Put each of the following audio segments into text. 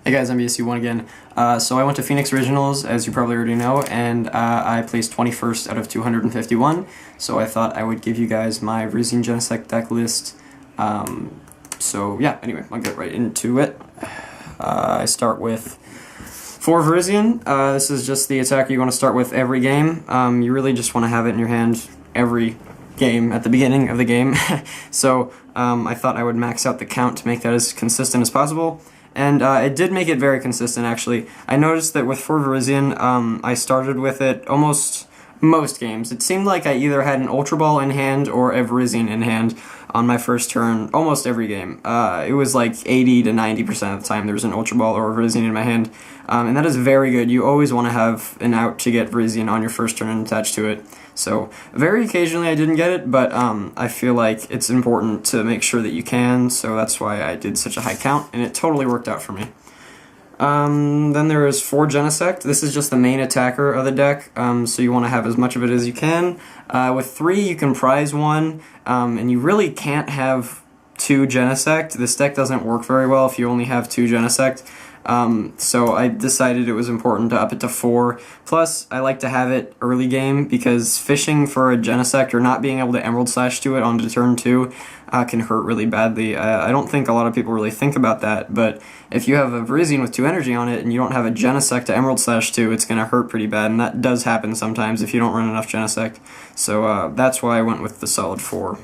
Hey guys, I'm BSU1 again. So I went to Pheonix Originals, as you probably already know, and I placed 21st out of 251, so I thought I would give you guys my Virizion Genesect deck list. So yeah, anyway, I'll get right into it. I start with 4 Virizion. This is just the attacker you want to start with every game. You really just want to have it in your hand every game at the beginning of the game. So I thought I would max out the count to make that as consistent as possible. And it did make it very consistent, actually. I noticed that with 4 Virizion, I started with it almost most games. It seemed like I either had an Ultra Ball in hand or a Virizion in hand on my first turn almost every game. It was like 80 to 90% of the time there was an Ultra Ball or a Virizion in my hand. And that is very good. You always want to have an out to get Virizion on your first turn and attached to it. So, very occasionally I didn't get it, but I feel like it's important to make sure that you can, so that's why I did such a high count, and it totally worked out for me. Then there is 4 Genesect. This is just the main attacker of the deck, so you want to have as much of it as you can. With 3, you can prize 1, and you really can't have 2 Genesect. This deck doesn't work very well if you only have 2 Genesect. So I decided it was important to up it to 4. Plus, I like to have it early game because fishing for a Genesect or not being able to Emerald Slash to it on turn 2 can hurt really badly. I don't think a lot of people really think about that, but if you have a Virizion with 2 energy on it and you don't have a Genesect to Emerald Slash to, it's going to hurt pretty bad, and that does happen sometimes if you don't run enough Genesect. So that's why I went with the solid 4.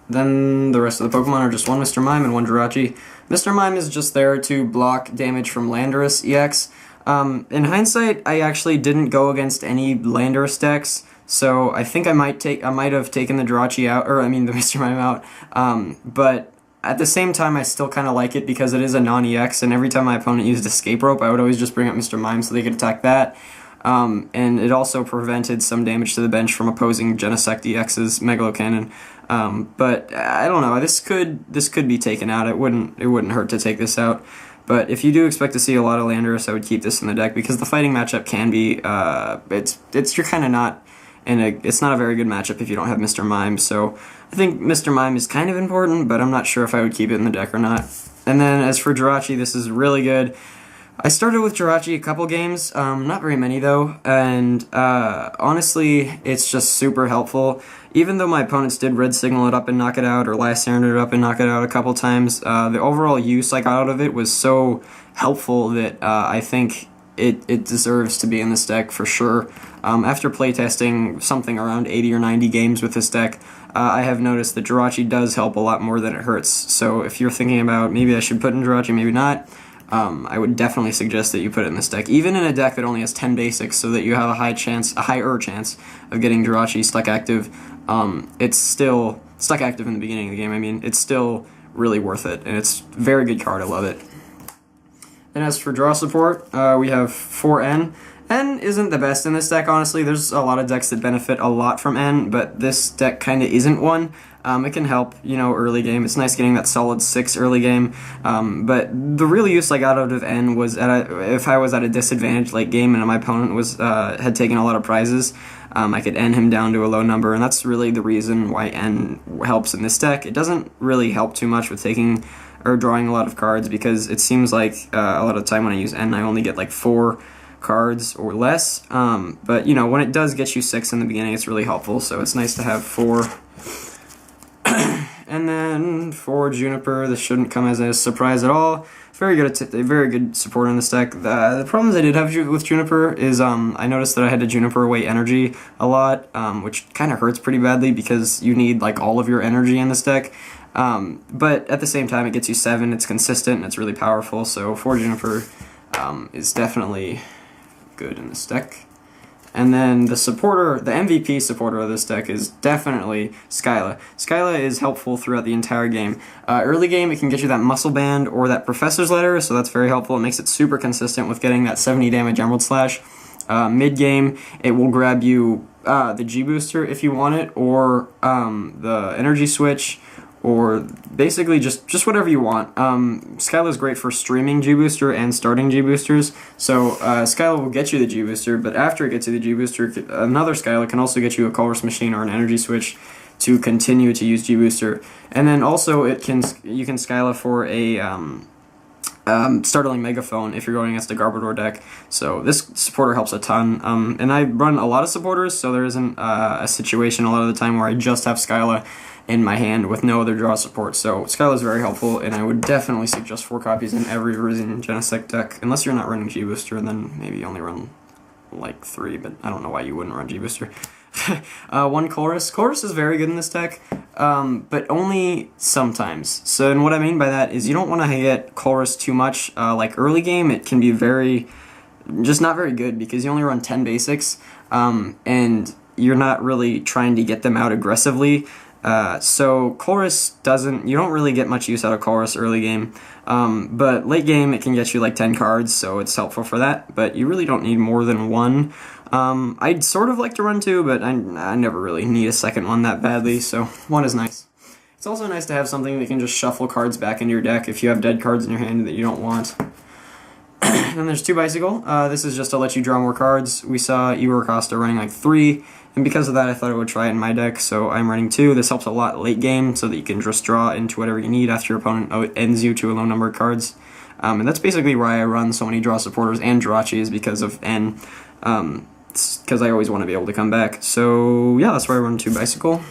Then the rest of the Pokemon are just 1 Mr. Mime and 1 Jirachi. Mr. Mime is just there to block damage from Landorus EX. In hindsight, I actually didn't go against any Landorus decks, so I think I might have taken the Jirachi out, or I mean the Mr. Mime out. But at the same time, I still kind of like it because it is a non-EX, and every time my opponent used Escape Rope, I would always just bring up Mr. Mime so they could attack that. And it also prevented some damage to the bench from opposing Genesect EX's Megalo Cannon. But I don't know. This could be taken out. It wouldn't hurt to take this out. But if you do expect to see a lot of Landorus, I would keep this in the deck because the fighting matchup can be you're kind of not in a it's not a very good matchup if you don't have Mr. Mime. So I think Mr. Mime is kind of important, but I'm not sure if I would keep it in the deck or not. And then as for Jirachi, this is really good. I started with Jirachi a couple games, not very many though, and honestly, it's just super helpful. Even though my opponents did red signal it up and knock it out, or Lysander it up and knock it out a couple times, the overall use I got out of it was so helpful that I think it deserves to be in this deck for sure. After playtesting something around 80 or 90 games with this deck, I have noticed that Jirachi does help a lot more than it hurts. So if you're thinking about maybe I should put in Jirachi, maybe not, I would definitely suggest that you put it in this deck, even in a deck that only has 10 basics, so that you have a higher chance of getting Jirachi stuck active. It's still stuck active in the beginning of the game. I mean, it's still really worth it, and it's a very good card. I love it. And as for draw support, we have 4 N. N isn't the best in this deck, honestly. There's a lot of decks that benefit a lot from N, but this deck kind of isn't one. It can help, early game. It's nice getting that solid 6 early game, but the real use I got out of N was if I was at a disadvantage late game and my opponent had taken a lot of prizes, I could N him down to a low number, and that's really the reason why N helps in this deck. It doesn't really help too much with taking or drawing a lot of cards, because it seems like a lot of the time when I use N, I only get like 4 cards or less, but when it does get you 6 in the beginning, it's really helpful, so it's nice to have 4. And then for Juniper, this shouldn't come as a surprise at all. Very good support in this deck. The problems I did have with Juniper is I noticed that I had to Juniper away energy a lot, which kind of hurts pretty badly because you need like all of your energy in this deck. But at the same time, it gets you 7. It's consistent and it's really powerful. So for Juniper is definitely good in this deck. And then the MVP supporter of this deck is definitely Skyla. Skyla is helpful throughout the entire game. Early game, it can get you that Muscle Band or that Professor's Letter, so that's very helpful. It makes it super consistent with getting that 70 damage Emerald Slash. Mid game, it will grab you the G Booster if you want it, or the Energy Switch, or basically just whatever you want. Skyla is great for streaming G-Booster and starting G-Boosters, so Skyla will get you the G-Booster, but after it gets you the G-Booster, another Skyla can also get you a Colress Machine or an Energy Switch to continue to use G-Booster. And then also you can Skyla for a Startling Megaphone if you're going against a Garbodor deck. So this supporter helps a ton. And I run a lot of supporters, so there isn't a situation a lot of the time where I just have Skyla in my hand with no other draw support. So Skyla is very helpful, and I would definitely suggest 4 copies in every Virizion Genesect deck, unless you're not running G-Booster, then maybe you only run like 3, but I don't know why you wouldn't run G-Booster. 1 Chorus. Chorus is very good in this deck, but only sometimes. So, and what I mean by that is you don't want to get Chorus too much. Like early game, it can be just not very good because you only run 10 basics, and you're not really trying to get them out aggressively. So Chorus you don't really get much use out of Chorus early game, but late game it can get you like 10 cards, so it's helpful for that, but you really don't need more than 1. I'd sort of like to run 2, but I never really need a second one that badly, so 1 is nice. It's also nice to have something that can just shuffle cards back into your deck if you have dead cards in your hand that you don't want. Then there's 2 Bicycle. This is just to let you draw more cards. We saw Costa running like 3, and because of that I thought I would try it in my deck, so I'm running 2. This helps a lot late game so that you can just draw into whatever you need after your opponent ends you to a low number of cards. And that's basically why I run so many draw supporters and Jirachi, is because of N. Because I always want to be able to come back. So yeah, that's why I run 2 Bicycle.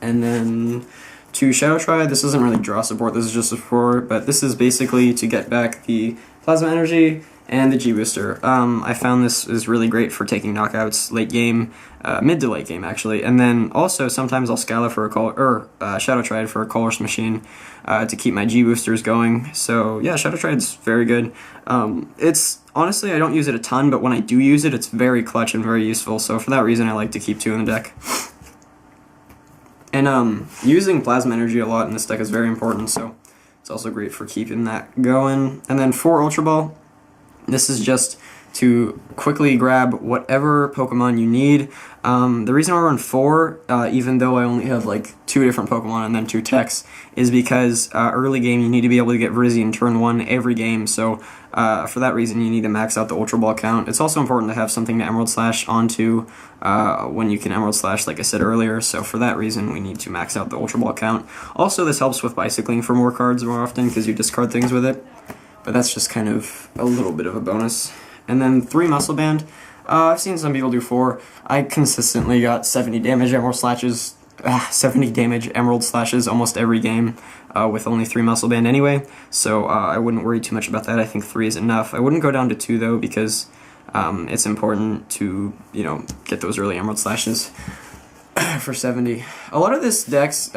And then 2 Shadow Triad. This isn't really draw support, this is just support, but this is basically to get back the Plasma Energy and the G-Booster. I found this is really great for taking knockouts late game, mid to late game actually, and then also sometimes I'll Skyla for a Shadow Triad for a Colorless Machine to keep my G-Boosters going. So yeah, Shadow Triad's very good. It's honestly, I don't use it a ton, but when I do use it, it's very clutch and very useful, so for that reason I like to keep 2 in the deck. And using Plasma Energy a lot in this deck is very important, so it's also great for keeping that going. And then 4 Ultra Ball. This is just to quickly grab whatever Pokemon you need. The reason I run 4, even though I only have like 2 different Pokemon and then 2 techs, is because early game you need to be able to get Virizion turn 1 every game, so for that reason you need to max out the Ultra Ball count. It's also important to have something to Emerald Slash onto when you can Emerald Slash, like I said earlier, so for that reason we need to max out the Ultra Ball count. Also, this helps with bicycling for more cards more often because you discard things with it, but that's just kind of a little bit of a bonus. And then 3 Muscle Band. I've seen some people do 4. I consistently got 70 damage Emerald Slashes almost every game with only 3 Muscle Band anyway, so I wouldn't worry too much about that. I think 3 is enough. I wouldn't go down to 2 though, because it's important to, get those early Emerald Slashes for 70. A lot of this deck's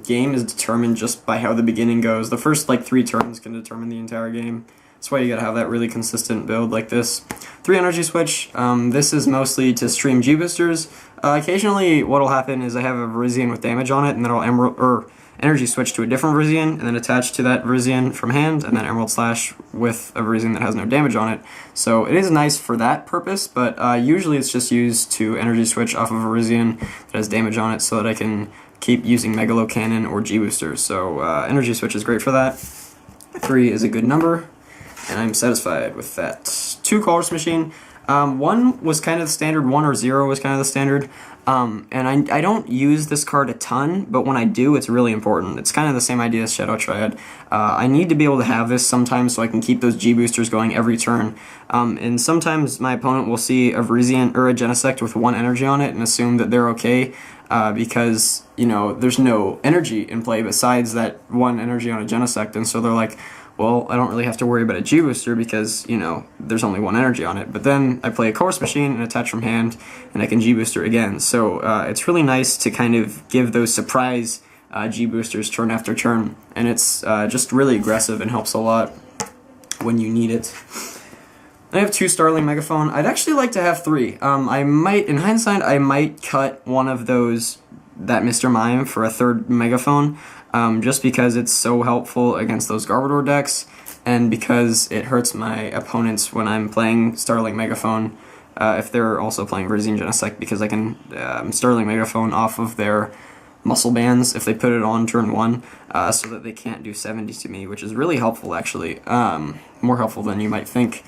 game is determined just by how the beginning goes. The first like 3 turns can determine the entire game. That's why you gotta have that really consistent build like this. 3 Energy Switch. This is mostly to stream G-Boosters. Occasionally what'll happen is I have a Virizion with damage on it, and then I'll Energy Switch to a different Virizion, and then attach to that Virizion from hand, and then Emerald Slash with a Virizion that has no damage on it. So it is nice for that purpose, but usually it's just used to Energy Switch off of a Virizion that has damage on it so that I can keep using Megalo Cannon or G-Boosters. So Energy Switch is great for that. 3 is a good number, and I'm satisfied with that. 2 Colorless Machine. 1 was kind of the standard, 1 or 0 was kind of the standard, and I don't use this card a ton, but when I do, it's really important. It's kind of the same idea as Shadow Triad. I need to be able to have this sometimes so I can keep those G-Boosters going every turn, and sometimes my opponent will see a Virizion or a Genesect with 1 energy on it and assume that they're okay, because, there's no energy in play besides that 1 energy on a Genesect, and so they're like, well, I don't really have to worry about a G-Booster because, there's only 1 energy on it. But then I play a Colorless Machine and attach from hand, and I can G-Booster again. So it's really nice to kind of give those surprise G-Boosters turn after turn. And it's just really aggressive and helps a lot when you need it. I have 2 Startling Megaphone. I'd actually like to have 3. In hindsight, I might cut one of those, that Mr. Mime, for a 3rd Megaphone. Just because it's so helpful against those Garbodor decks, and because it hurts my opponents when I'm playing Startling Megaphone, if they're also playing Virizion Genesect, because I can Startling Megaphone off of their Muscle Bands if they put it on turn 1, so that they can't do 70 to me, which is really helpful actually, more helpful than you might think.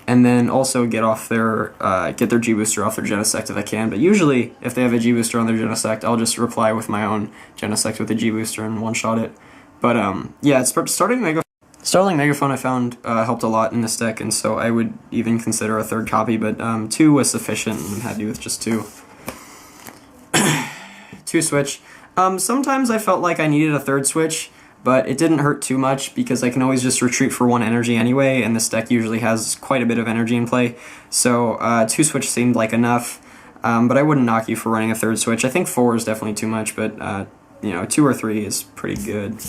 And then also get their G-Booster off their Genesect if I can, but usually if they have a G-Booster on their Genesect, I'll just reply with my own Genesect with a G-Booster and one-shot it. But yeah, it's starting Mega. Starling Megaphone I found helped a lot in this deck, and so I would even consider a third copy, but 2 was sufficient, and I'm happy with just 2. 2 switch. Sometimes I felt like I needed a third switch, but it didn't hurt too much because I can always just retreat for 1 energy anyway, and this deck usually has quite a bit of energy in play, so 2 switch seemed like enough, but I wouldn't knock you for running a third switch. I think 4 is definitely too much, but 2 or 3 is pretty good.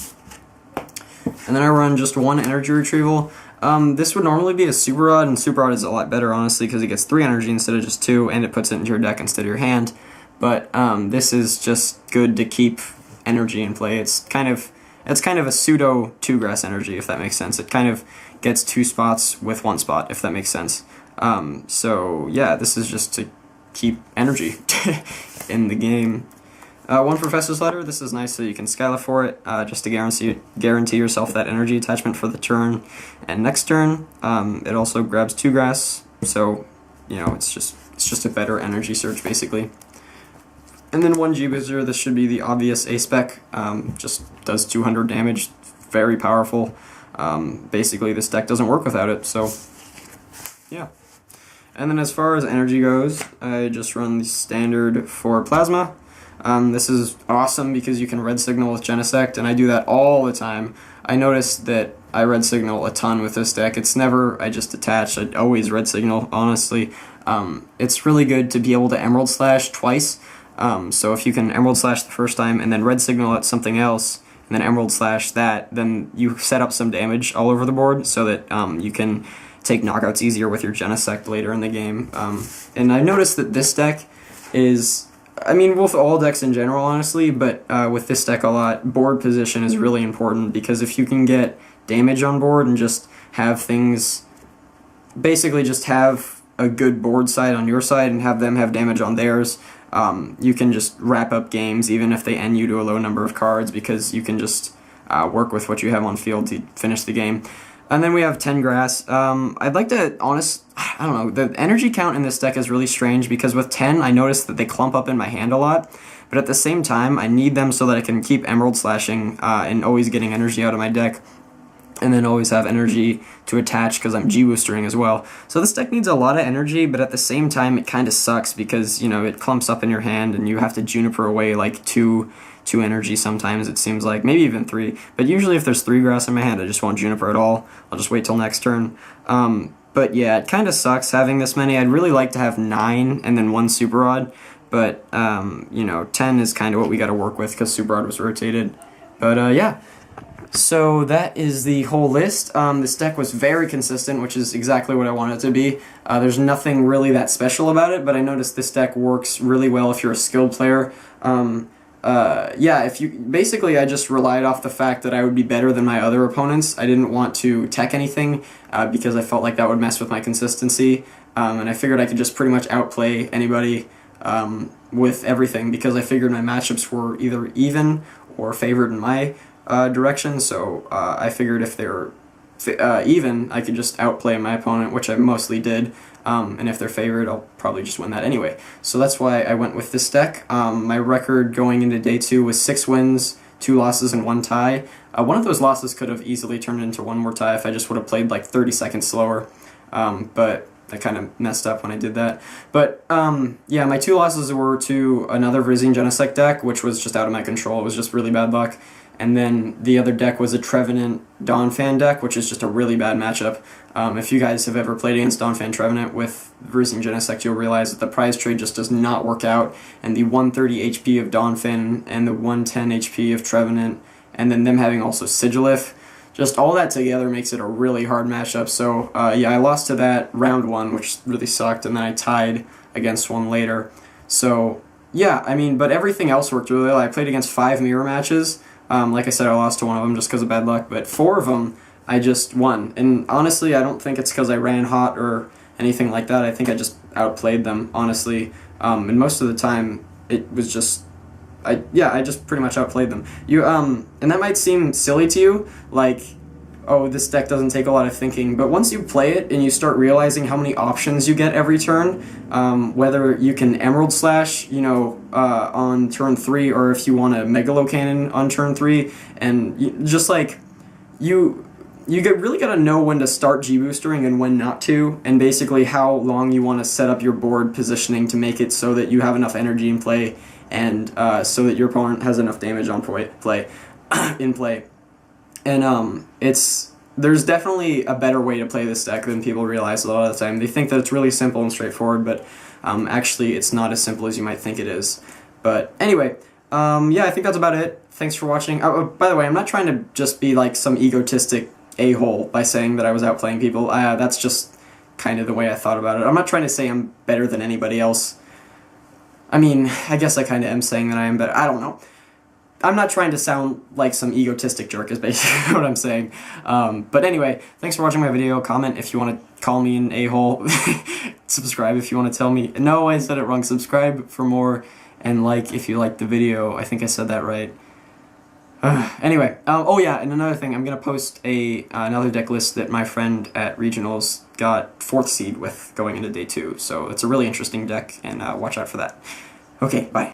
And then I run just 1 energy retrieval. This would normally be a Super Rod, and Super Rod is a lot better, honestly, because it gets 3 energy instead of just 2, and it puts it into your deck instead of your hand. But this is just good to keep energy in play. It's kind of a pseudo 2-grass energy, if that makes sense. It kind of gets 2 spots with 1 spot, if that makes sense. So yeah, this is just to keep energy in the game. 1 Professor's Letter. This is nice so you can Skyla for it, just to guarantee yourself that energy attachment for the turn and next turn. It also grabs 2 grass, so it's just a better energy search basically. And then 1 G-Booster. This should be the obvious Ace Spec. Just does 200 damage, very powerful. Basically, this deck doesn't work without it, so yeah. And then as far as energy goes, I just run the standard for Plasma. This is awesome because you can red signal with Genesect, and I do that all the time. I noticed that I red signal a ton with this deck. It's never I just attach, I always red signal, honestly. It's really good to be able to Emerald Slash twice. So if you can Emerald Slash the first time and then red signal at something else, and then Emerald Slash that, then you set up some damage all over the board so that you can take knockouts easier with your Genesect later in the game. And I noticed that this deck is, I mean, with all decks in general, honestly, but with this deck a lot, board position is really important, because if you can get damage on board and just have things, basically just have a good board side on your side and have them have damage on theirs, you can just wrap up games even if they end you to a low number of cards, because you can just work with what you have on field to finish the game. And then we have 10 grass. I'd like to, I don't know, the energy count in this deck is really strange, because with 10 I noticed that they clump up in my hand a lot, but at the same time I need them so that I can keep Emerald Slashing and always getting energy out of my deck, and then always have energy to attach because I'm G-boostering as well. So this deck needs a lot of energy, but at the same time it kind of sucks because, it clumps up in your hand and you have to Juniper away like 2 energy sometimes, it seems like, maybe even 3. But usually if there's 3 grass in my hand, I just won't Juniper at all. I'll just wait till next turn. But yeah, it kind of sucks having this many. I'd really like to have 9 and then 1 Super Rod, but 10 is kind of what we got to work with because Super Rod was rotated. But yeah. So that is the whole list. This deck was very consistent, which is exactly what I want it to be. There's nothing really that special about it, but I noticed this deck works really well if you're a skilled player. Yeah, basically I just relied off the fact that I would be better than my other opponents. I didn't want to tech anything because I felt like that would mess with my consistency, and I figured I could just pretty much outplay anybody with everything, because I figured my matchups were either even or favored in my direction, so I figured if they're even, I could just outplay my opponent, which I mostly did, and if they're favored, I'll probably just win that anyway. So that's why I went with this deck. My record going into day 2 was 6 wins, 2 losses, and 1 tie. One of those losses could have easily turned into 1 more tie if I just would have played like 30 seconds slower, but I kind of messed up when I did that. But yeah, my 2 losses were to another Virizion Genesect deck, which was just out of my control. It was just really bad luck. And then the other deck was a Trevenant Dawnfan deck, which is just a really bad matchup. If you guys have ever played against Dawnfan Trevenant with Virizion Genesect, you'll realize that the prize trade just does not work out, and the 130 HP of Dawnfan and the 110 HP of Trevenant, and then them having also Sigilif, just all that together makes it a really hard matchup. So yeah, I lost to that round 1, which really sucked, and then I tied against one later. So yeah, I mean, but everything else worked really well. I played against 5 mirror matches. Like I said, I lost to one of them just because of bad luck, but 4 of them I just won. And honestly, I don't think it's because I ran hot or anything like that. I think I just outplayed them, honestly. And most of the time, it was just, I just pretty much outplayed them. And that might seem silly to you, like, oh, this deck doesn't take a lot of thinking, but once you play it and you start realizing how many options you get every turn, whether you can Emerald Slash, on turn 3, or if you want a Megalo Cannon on turn 3, and just like, really gotta know when to start G-boostering and when not to, and basically how long you want to set up your board positioning to make it so that you have enough energy in play, and so that your opponent has enough damage on play in play. And there's definitely a better way to play this deck than people realize a lot of the time. They think that it's really simple and straightforward, but actually it's not as simple as you might think it is. But anyway, yeah, I think that's about it. Thanks for watching. By the way, I'm not trying to just be like some egotistic a-hole by saying that I was outplaying people. That's just kind of the way I thought about it. I'm not trying to say I'm better than anybody else. I mean, I guess I kind of am saying that I am better. I don't know. I'm not trying to sound like some egotistic jerk is basically what I'm saying. But anyway, thanks for watching my video. Comment if you want to call me an a-hole. Subscribe if you want to tell me. No, I said it wrong. Subscribe for more, and like if you liked the video. I think I said that right. Anyway, oh yeah, and another thing, I'm going to post another deck list that my friend at Regionals got 4th seed with going into day 2. So it's a really interesting deck, and watch out for that. Okay, bye.